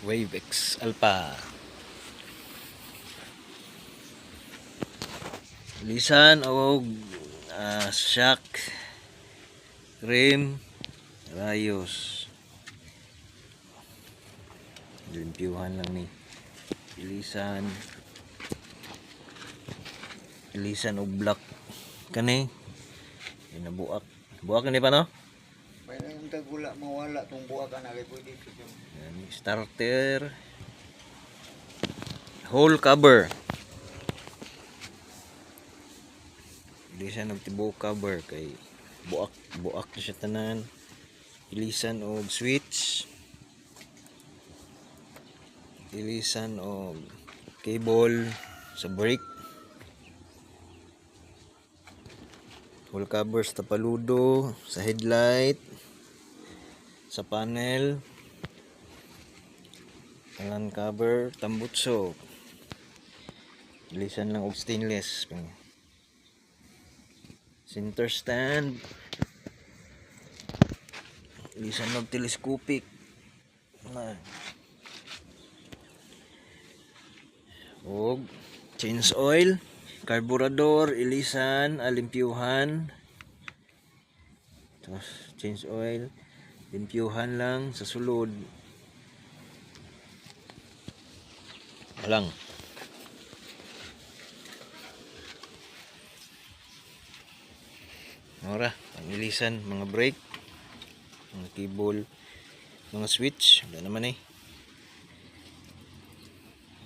Wave X Alpha. Lisan o shock, rim, rayos. Limpyuhan lang ni. Ilisan og black kani. Nabuak. Buak ni pa no? May nang tagula mawala tong buwag ana kay pwede ito. Starter. Whole cover. Ilisan og tibuok cover kay buak na siya tanan. Ilisan og switch. Ilisan og cable sa brake. Whole cover sa tapaludo, sa headlight, sa panel, talan cover, tambutso. Ilisan lang og stainless. Center stand. Ilisan og telescopic. Og change oil, carburetor, ilisan, limpyuhan. Tapos change oil, limpyuhan lang sa sulod. Walang. Ora, ang ilisan, mga brake, mga cable, mga switch, wala naman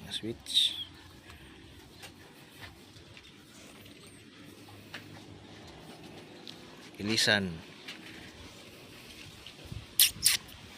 mga switch. Ilisan.